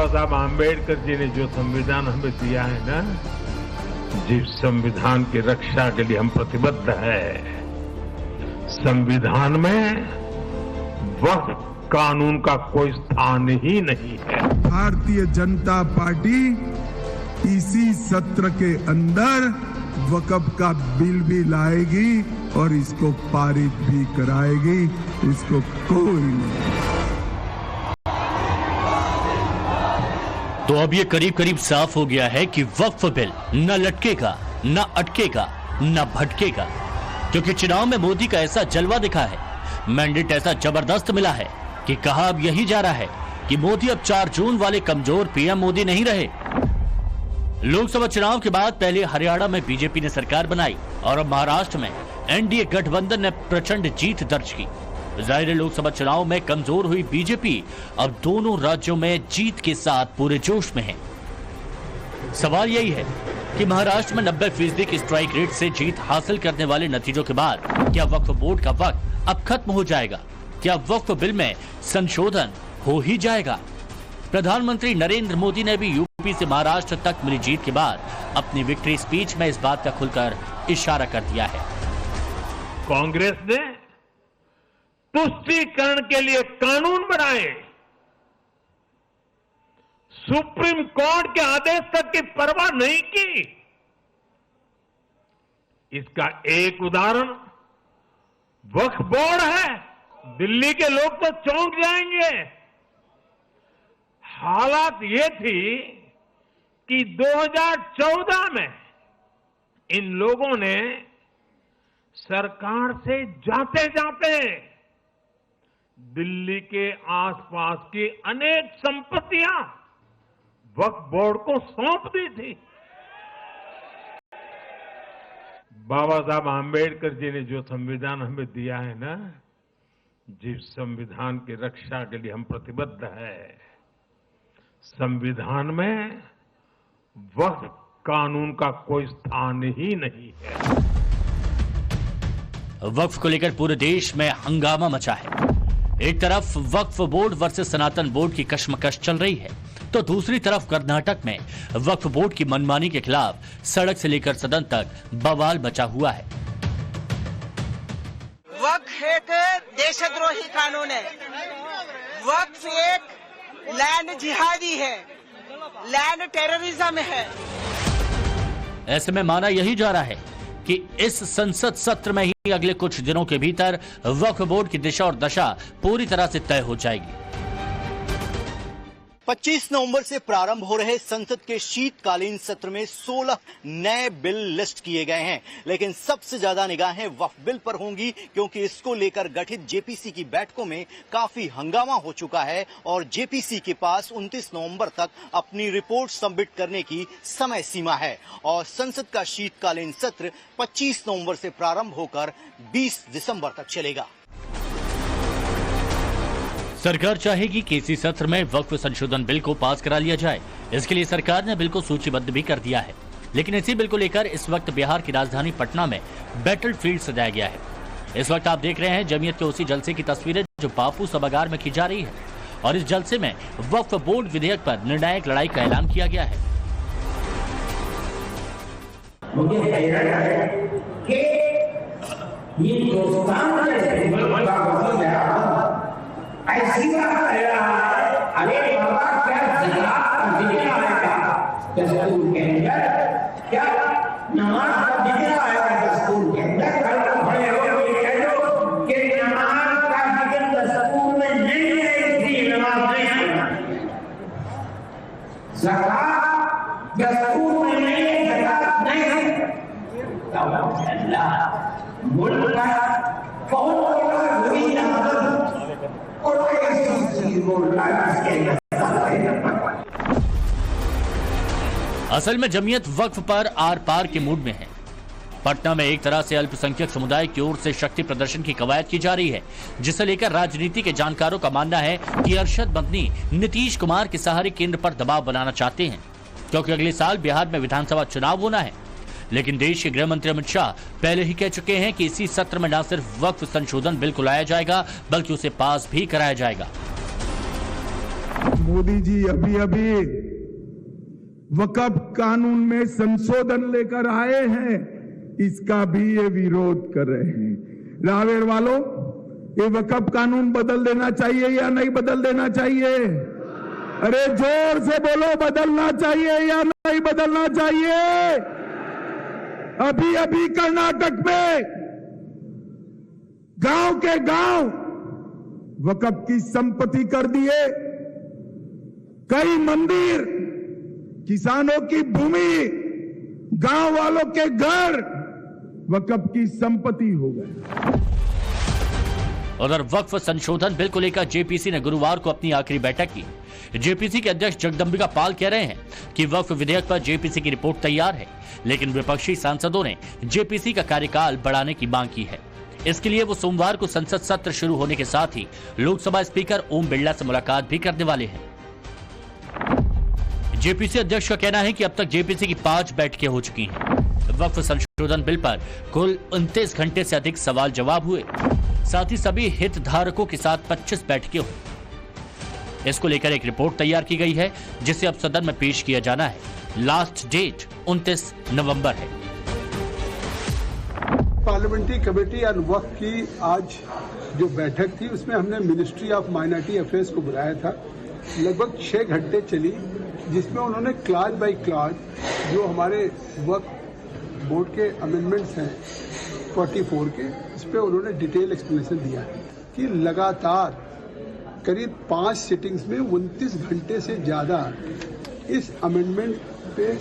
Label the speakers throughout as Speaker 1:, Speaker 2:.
Speaker 1: बाबा साहब आम्बेडकर जी ने जो संविधान हमें दिया है ना, जिस संविधान की रक्षा के लिए हम प्रतिबद्ध है, संविधान में वक्फ कानून का कोई स्थान ही नहीं है।
Speaker 2: भारतीय जनता पार्टी इसी सत्र के अंदर वक्फ का बिल भी लाएगी और इसको पारित भी कराएगी, इसको कोई नहीं।
Speaker 3: तो अब ये करीब करीब साफ हो गया है कि वक्फ बिल न लटकेगा, न अटकेगा, न भटकेगा, क्योंकि चुनाव में मोदी का ऐसा जलवा दिखा है, मैंडेट ऐसा जबरदस्त मिला है कि कहा अब यही जा रहा है कि मोदी अब 4 जून वाले कमजोर पीएम मोदी नहीं रहे। लोकसभा चुनाव के बाद पहले हरियाणा में बीजेपी ने सरकार बनाई और अब महाराष्ट्र में एनडीए गठबंधन ने प्रचंड जीत दर्ज की। जाहिर है लोकसभा चुनाव में कमजोर हुई बीजेपी अब दोनों राज्यों में जीत के साथ पूरे जोश में है। सवाल यही है कि महाराष्ट्र में 90% की स्ट्राइक रेट से जीत हासिल करने वाले नतीजों के बाद क्या वक्फ बोर्ड का वक्त अब खत्म हो जाएगा? क्या वक्फ बिल में संशोधन हो ही जाएगा? प्रधानमंत्री नरेंद्र मोदी ने भी यूपी से महाराष्ट्र तक मिली जीत के बाद अपनी विक्ट्री स्पीच में इस बात का खुलकर इशारा कर दिया है।
Speaker 1: कांग्रेस ने तुष्टीकरण के लिए कानून बनाए, सुप्रीम कोर्ट के आदेश तक की परवाह नहीं की। इसका एक उदाहरण वक्फ बोर्ड है। दिल्ली के लोग तो चौंक जाएंगे। हालात ये थी कि 2014 में इन लोगों ने सरकार से जाते जाते दिल्ली के आसपास की अनेक संपत्तियां वक्फ बोर्ड को सौंप दी थी। बाबा साहब आम्बेडकर जी ने जो संविधान हमें दिया है ना, जिस संविधान की रक्षा के लिए हम प्रतिबद्ध है, संविधान में वक्फ कानून का कोई स्थान ही नहीं है।
Speaker 3: वक्फ को लेकर पूरे देश में हंगामा मचा है। एक तरफ वक्फ बोर्ड वर्सेस सनातन बोर्ड की कशमकश चल रही है, तो दूसरी तरफ कर्नाटक में वक्फ बोर्ड की मनमानी के खिलाफ सड़क से लेकर सदन तक बवाल मचा हुआ है।
Speaker 4: वक्फ एक देशद्रोही कानून है। वक्फ एक लैंड जिहादी है, लैंड टेररिज्म है।
Speaker 3: ऐसे में माना यही जा रहा है कि इस संसद सत्र में ही अगले कुछ दिनों के भीतर वक्फ बोर्ड की दिशा और दशा पूरी तरह से तय हो जाएगी।
Speaker 5: 25 नवंबर से प्रारंभ हो रहे संसद के शीतकालीन सत्र में 16 नए बिल लिस्ट किए गए हैं, लेकिन सबसे ज्यादा निगाहें वक्फ बिल पर होंगी, क्योंकि इसको लेकर गठित जेपीसी की बैठकों में काफी हंगामा हो चुका है और जेपीसी के पास 29 नवंबर तक अपनी रिपोर्ट सबमिट करने की समय सीमा है और संसद का शीतकालीन सत्र 25 नवंबर से प्रारंभ होकर 20 दिसंबर तक चलेगा।
Speaker 3: सरकार चाहेगी कि इसी सत्र में वक्फ संशोधन बिल को पास करा लिया जाए। इसके लिए सरकार ने बिल को सूचीबद्ध भी कर दिया है, लेकिन इसी बिल को लेकर इस वक्त बिहार की राजधानी पटना में बैटल फील्ड सजाया गया है। इस वक्त आप देख रहे हैं जमीयत के उसी जलसे की तस्वीरें जो बापू सभागार में की जा रही है और इस जलसे में वक्फ बोर्ड विधेयक पर निर्णायक लड़ाई का ऐलान किया गया है।
Speaker 6: ऐसी बात है, अरे बाबा क्या दस्तूर के अंदर क्या नमाज का जिक्र आएगा दस्तूर के अंदर? कल तो खड़े हो कह दो कि नमाज का जिक्र दस्तूर में नहीं है, इसलिए नमाज नहीं पढ़ना। ज़कात दस्तूर में नहीं है, ज़कात नहीं है। अल्लाह मुल्क का बहुत बड़ा वही और
Speaker 3: असल में जमीयत वक्फ पर आर पार के मूड में है। पटना में एक तरह से अल्पसंख्यक समुदाय की ओर से शक्ति प्रदर्शन की कवायद की जा रही है, जिसे लेकर राजनीति के जानकारों का मानना है कि अरशद मदनी नीतीश कुमार के सहारे केंद्र पर दबाव बनाना चाहते हैं, क्योंकि अगले साल बिहार में विधानसभा चुनाव होना है। लेकिन देश के गृह मंत्री अमित शाह पहले ही कह चुके हैं कि इसी सत्र में न सिर्फ वक्फ संशोधन बिल को लाया जाएगा, बल्कि उसे पास भी कराया जाएगा।
Speaker 2: मोदी जी अभी अभी वक्फ कानून में संशोधन लेकर आए हैं, इसका भी ये विरोध कर रहे हैं। रावेर वालों, ये वक्फ कानून बदल देना चाहिए या नहीं बदल देना चाहिए? अरे जोर से बोलो, बदलना चाहिए या नहीं बदलना चाहिए? अभी अभी कर्नाटक में गांव के गांव वक्फ की संपत्ति कर दिए, कई मंदिर, किसानों की भूमि, गांव वालों के घर वक्फ की संपत्ति हो गए।
Speaker 3: उधर वक्फ संशोधन बिल को लेकर जेपीसी ने गुरुवार को अपनी आखिरी बैठक की। जेपीसी के अध्यक्ष जगदंबिका पाल कह रहे हैं कि वक्फ विधेयक पर जेपीसी की रिपोर्ट तैयार है, लेकिन विपक्षी सांसदों ने जेपीसी का कार्यकाल बढ़ाने की मांग की है। इसके लिए वो सोमवार को संसद सत्र शुरू होने के साथ ही लोकसभा स्पीकर ओम बिरला से मुलाकात भी करने वाले हैं। जेपीसी अध्यक्ष का कहना है कि अब तक जेपीसी की 5 बैठकें हो चुकी हैं। वक्फ संशोधन बिल पर कुल 29 घंटे से अधिक सवाल जवाब हुए, साथ ही सभी हितधारकों के साथ 25 बैठकें हुई। इसको लेकर एक रिपोर्ट तैयार की गई है, जिसे अब सदन में पेश किया जाना है। लास्ट डेट 29 नवंबर है।
Speaker 7: पार्लियामेंट्री कमेटी ऑन वक्फ की आज जो बैठक थी, उसमें हमने मिनिस्ट्री ऑफ माइनॉरिटी अफेयर्स को बुलाया था। लगभग 6 घंटे चली, जिसमें उन्होंने क्लाज बाय क्लाज जो हमारे वक्फ बोर्ड के अमेंडमेंट्स हैं 44 के, इस पर उन्होंने डिटेल एक्सप्लेनेशन दिया है कि लगातार करीब 5 सिटिंग्स में 29 घंटे से ज्यादा इस अमेंडमेंट पे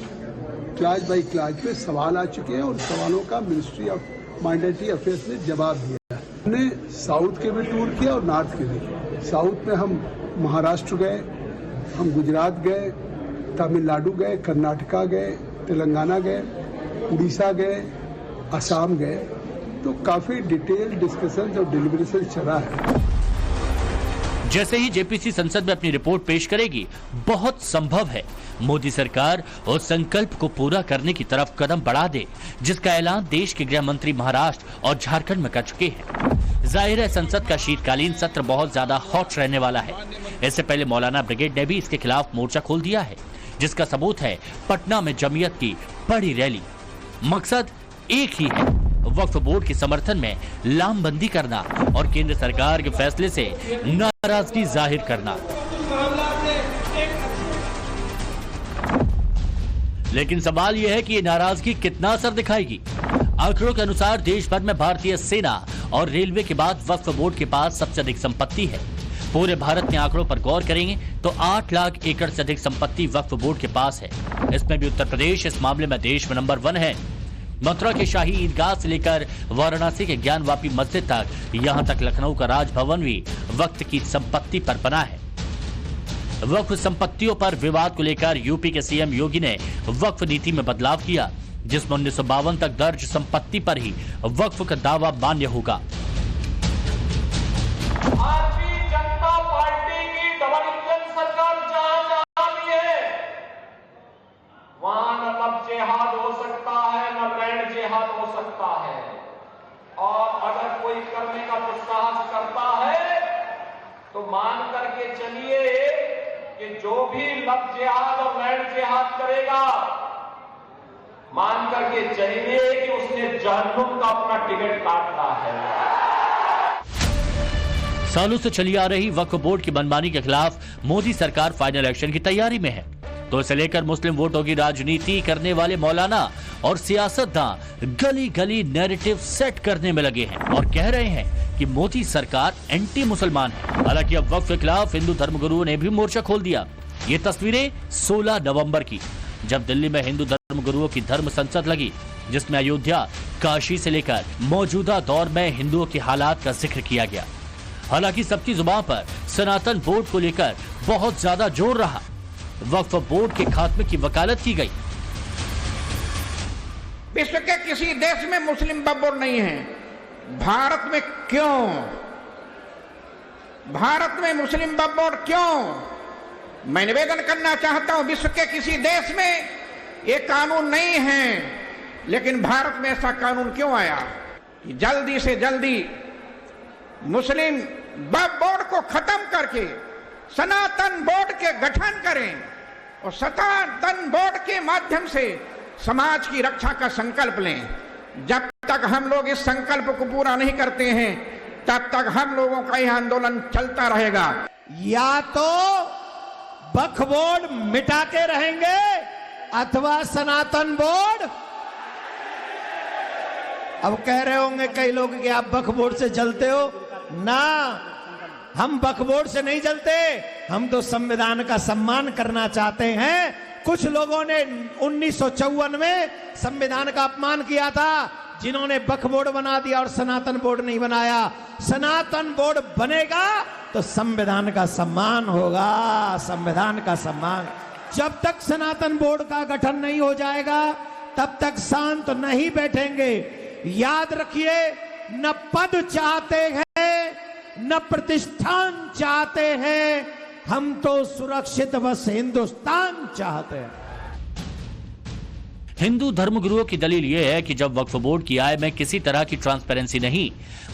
Speaker 7: क्लाज बाय क्लाज पे सवाल आ चुके हैं और सवालों का मिनिस्ट्री ऑफ माइनॉरिटी अफेयर्स ने जवाब दिया। हमने साउथ के भी टूर किया और नॉर्थ के भी। साउथ में हम महाराष्ट्र गए, हम गुजरात गए, तमिलनाडु गए, कर्नाटका गए, तेलंगाना गए, उड़ीसा गए, असम गए, तो काफी डिटेल डिस्कशन और डिलिब्रेशन चला है।
Speaker 3: जैसे ही जेपीसी संसद में अपनी रिपोर्ट पेश करेगी, बहुत संभव है मोदी सरकार उस संकल्प को पूरा करने की तरफ कदम बढ़ा दे, जिसका ऐलान देश के गृह मंत्री महाराष्ट्र और झारखंड में कर चुके हैं। जाहिर है संसद का शीतकालीन सत्र बहुत ज्यादा हॉट रहने वाला है। इससे पहले मौलाना ब्रिगेड ने भी इसके खिलाफ मोर्चा खोल दिया है, जिसका सबूत है पटना में जमीयत की बड़ी रैली। मकसद एक ही है, वक्फ बोर्ड के समर्थन में लामबंदी करना और केंद्र सरकार के फैसले से नाराजगी जाहिर करना। लेकिन सवाल यह है कि ये नाराजगी कितना असर दिखाएगी। आंकड़ों के अनुसार देश भर में भारतीय सेना और रेलवे के बाद वक्फ बोर्ड के पास सबसे अधिक संपत्ति है। पूरे भारत में आंकड़ों पर गौर करेंगे तो 8 लाख एकड़ से अधिक संपत्ति वक्फ बोर्ड के पास है। इसमें भी उत्तर प्रदेश इस मामले में देश में नंबर 1 है। मथुरा के शाही ईदगाह से लेकर वाराणसी के ज्ञानवापी मस्जिद तक, यहां तक लखनऊ का राजभवन भी वक्त की संपत्ति पर बना है। वक्फ संपत्तियों पर विवाद को लेकर यूपी के सीएम योगी ने वक्फ नीति में बदलाव किया, जिसमें 1952 तक दर्ज संपत्ति पर ही वक्फ का दावा मान्य होगा।
Speaker 8: भारतीय जनता पार्टी की डबल इंजन सरकार जहां भी है, वहां न लब जिहाद हो सकता है, न लैंड जिहाद हो सकता है। और अगर कोई करने का दुस्साहस करता है तो मान करके चलिए कि जो भी लब जिहाद और लैंड जिहाद करेगा, मान करके चलिए कि उसने जहन्नुम का अपना टिकट काटना है।
Speaker 3: सालों से चली आ रही वक्फ बोर्ड की मनमानी के खिलाफ मोदी सरकार फाइनल एक्शन की तैयारी में है, तो इसे लेकर मुस्लिम वोटों की राजनीति करने वाले मौलाना और सियासतदान गली गली नैरेटिव सेट करने में लगे हैं और कह रहे हैं कि मोदी सरकार एंटी मुसलमान है। हालांकि अब वक्फ के खिलाफ हिंदू धर्मगुरुओं ने भी मोर्चा खोल दिया। ये तस्वीरें 16 नवंबर की, जब दिल्ली में हिंदू धर्मगुरुओं की धर्म संसद लगी, जिसमें अयोध्या, काशी से लेकर मौजूदा दौर में हिंदुओं के हालात का जिक्र किया गया। हालांकि सबकी जुबान पर सनातन बोर्ड को लेकर बहुत ज्यादा जोर रहा। वक्फ बोर्ड के खात्मे की वकालत की गई।
Speaker 9: विश्व के किसी देश में मुस्लिम वक्फ बोर्ड नहीं है। भारत में क्यों? भारत में मुस्लिम वक्फ बोर्ड क्यों? मैं निवेदन करना चाहता हूं, विश्व के किसी देश में ये कानून नहीं है, लेकिन भारत में ऐसा कानून क्यों आया कि जल्दी से जल्दी मुस्लिम वक्फ बोर्ड को खत्म करके सनातन बोर्ड के गठन करें और सनातन बोर्ड के माध्यम से समाज की रक्षा का संकल्प लें। जब तक हम लोग इस संकल्प को पूरा नहीं करते हैं तब तक हम लोगों का यह आंदोलन चलता रहेगा।
Speaker 10: या तो वक्फ बोर्ड मिटाते रहेंगे अथवा सनातन बोर्ड। अब कह रहे होंगे कई लोग कि आप वक्फ बोर्ड से जलते हो ना, हम वक्फ बोर्ड से नहीं जलते, हम तो संविधान का सम्मान करना चाहते हैं। कुछ लोगों ने 1954 में संविधान का अपमान किया था, जिन्होंने वक्फ बोर्ड बना दिया और सनातन बोर्ड नहीं बनाया। सनातन बोर्ड बनेगा तो संविधान का सम्मान होगा, संविधान का सम्मान। जब तक सनातन बोर्ड का गठन नहीं हो जाएगा तब तक शांत नहीं बैठेंगे। याद रखिए, न पद चाहते हैं न प्रतिष्ठान चाहते हैं, हम तो सुरक्षित बस हिंदुस्तान चाहते हैं।
Speaker 3: हिंदू धर्मगुरुओं की दलील यह है कि जब वक्फ बोर्ड की आय में किसी तरह की ट्रांसपेरेंसी नहीं,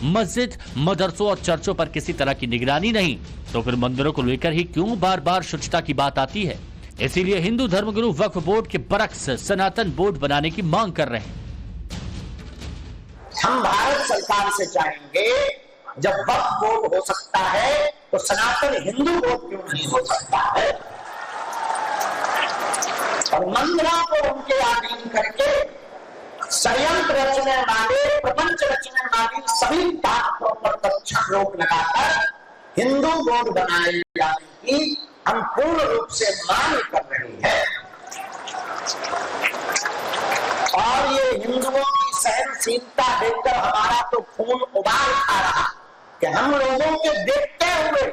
Speaker 3: मस्जिद, मदरसों और चर्चों पर किसी तरह की निगरानी नहीं, तो फिर मंदिरों को लेकर ही क्यों बार बार शुचिता की बात आती है। इसीलिए हिंदू धर्मगुरु वक्फ बोर्ड के बरक्स सनातन बोर्ड बनाने की मांग कर रहे हैं।
Speaker 6: हम भारत सरकार से चाहेंगे, जब वक्फ बोर्ड हो सकता है तो सनातन हिंदू बोर्ड क्यों नहीं हो सकता है, और मंदिरों को उनके अधीन करके षड्यंत्र रचने वाले, प्रपंच रचने वाली सभी ताकतों पर तत्क्षण रोक लगाकर हिंदू बोर्ड बनाए जाने की हम पूर्ण रूप से मांग कर रहे हैं। और ये हिंदुओं की सहनशीलता देखकर हमारा तो खून उबाल आ रहा कि हम लोगों के देखते हुए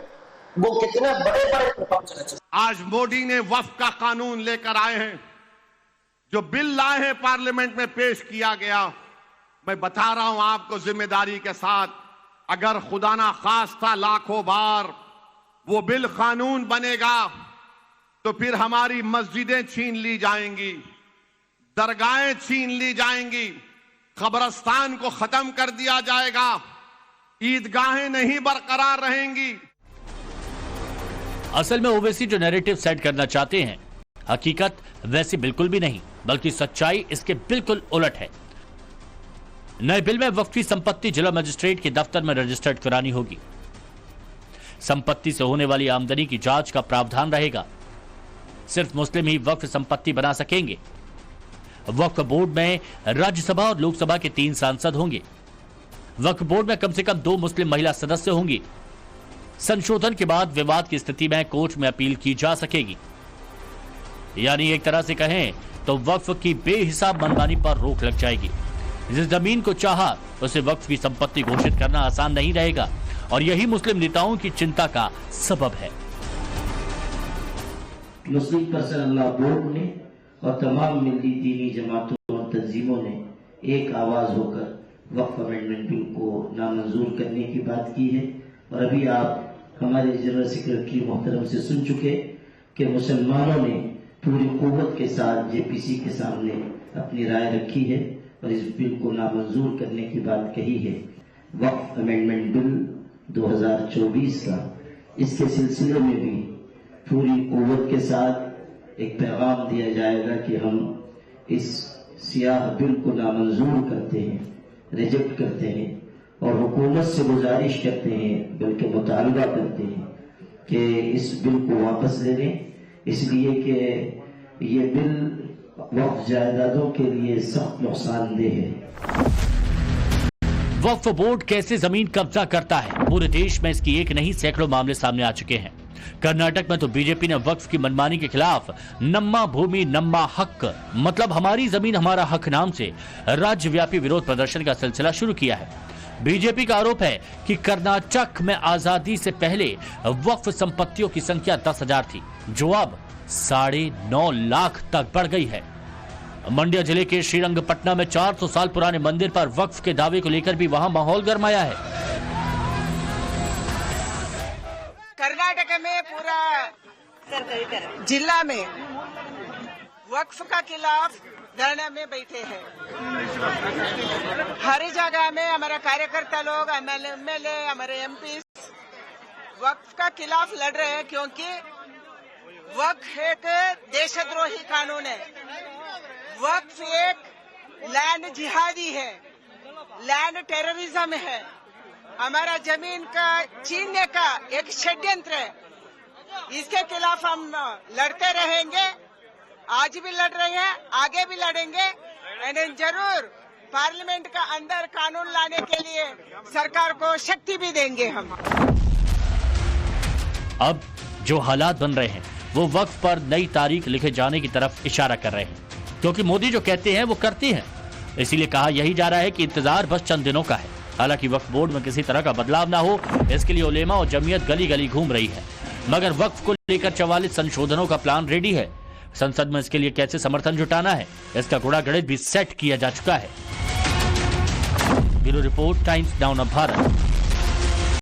Speaker 6: वो कितने बड़े बड़े प्रपंच रचते।
Speaker 11: आज मोदी ने वक्फ का कानून लेकर आए हैं, जो बिल लाए हैं पार्लियामेंट में पेश किया गया। मैं बता रहा हूं आपको जिम्मेदारी के साथ, अगर खुदा ना खास्ता लाखों बार वो बिल कानून बनेगा तो फिर हमारी मस्जिदें छीन ली जाएंगी, दरगाहें छीन ली जाएंगी, कब्रिस्तान को खत्म कर दिया जाएगा, ईदगाहें नहीं बरकरार रहेंगी।
Speaker 3: असल में ओवैसी जो नैरेटिव सेट करना चाहते हैं, हकीकत वैसी बिल्कुल भी नहीं, बल्कि सच्चाई इसके बिल्कुल उलट है। नए बिल में वक्फ की संपत्ति जिला मजिस्ट्रेट के दफ्तर में रजिस्टर्ड करानी होगी। संपत्ति से होने वाली आमदनी की जांच का प्रावधान रहेगा। सिर्फ मुस्लिम ही वक्फ संपत्ति बना सकेंगे। वक्फ बोर्ड में राज्यसभा और लोकसभा के 3 सांसद होंगे। वक्फ बोर्ड में कम से कम 2 मुस्लिम महिला सदस्य होंगी। संशोधन के बाद विवाद की स्थिति में कोर्ट में अपील की जा सकेगी। यानी एक तरह से कहें तो वक्फ की बेहिसाब मनमानी पर रोक लग जाएगी। जिस जमीन को चाहा उसे वक्फ की संपत्ति घोषित करना आसान नहीं रहेगा, और यही मुस्लिम नेताओं की चिंता का सबब है।
Speaker 12: मुस्लिम पर्सनल लॉ बोर्ड ने और तमाम मिली दीनी जमातों और तंजीमों ने एक आवाज होकर वक्फ अमेंडमेंट बिल को नामंजूर करने की बात की है। और अभी आप हमारे जनरल सेक्रेटरी मोहतरम से सुन चुके कि मुसलमानों ने पूरी कुव्वत के साथ जेपीसी के सामने अपनी राय रखी है और इस बिल को नामंजूर करने की बात कही है। वक्फ अमेंडमेंट बिल 2024 का इसके सिलसिले में भी पूरी कुव्वत के साथ एक पैगाम दिया जाएगा कि हम इस सियाह बिल को नामंजूर करते हैं, रिजेक्ट करते हैं, और हुकूमत से गुजारिश करते हैं, बल्कि मुतालबा करते हैं कि इस बिल को वापस ले लें, इसलिए कि ये बिल वक्फ जायदादों के लिए सख्त नुकसानदेह है।
Speaker 3: वक्फ बोर्ड कैसे जमीन कब्जा करता है, पूरे देश में इसकी एक नहीं सैकड़ों मामले सामने आ चुके हैं। कर्नाटक में तो बीजेपी ने वक्फ की मनमानी के खिलाफ नम्मा भूमि नम्मा हक, मतलब हमारी जमीन हमारा हक नाम से राज्यव्यापी विरोध प्रदर्शन का सिलसिला शुरू किया है। बीजेपी का आरोप है कि कर्नाटक में आजादी से पहले वक्फ संपत्तियों की संख्या 10,000 थी, जो अब 9.5 लाख तक बढ़ गई है। मंड्या जिले के श्रीरंगपटना में 400 साल पुराने मंदिर पर वक्फ के दावे को लेकर भी वहां माहौल गरमाया है।
Speaker 4: कर्नाटक में पूरा जिला में वक्फ का खिलाफ धरने में बैठे हैं। हर जगह में हमारे कार्यकर्ता लोग, एमएलए, हमारे एमपी वक्फ का खिलाफ लड़ रहे हैं क्योंकि वक्फ एक देशद्रोही कानून है। वक्फ एक लैंड जिहादी है, लैंड टेररिज्म है, हमारा जमीन का छीनने का एक षड्यंत्र है। इसके खिलाफ हम लड़ते रहेंगे, आज भी लड़ रहे हैं, आगे भी लड़ेंगे। एंड जरूर पार्लियामेंट का अंदर कानून लाने के लिए सरकार को शक्ति भी देंगे हम।
Speaker 3: अब जो हालात बन रहे हैं वो वक्फ पर नई तारीख लिखे जाने की तरफ इशारा कर रहे हैं, क्योंकि मोदी जो कहते हैं वो करती हैं। इसीलिए कहा यही जा रहा है कि इंतजार बस चंद दिनों का है। हालांकि वक्फ बोर्ड में किसी तरह का बदलाव ना हो, इसके लिए उलेमा और जमीयत गली गली घूम रही है। मगर वक्फ को लेकर 44 संशोधनों का प्लान रेडी है। संसद में इसके लिए कैसे समर्थन जुटाना है, इसका गुणा गणित भी सेट किया जा चुका है। Bureau report, times now Bharat.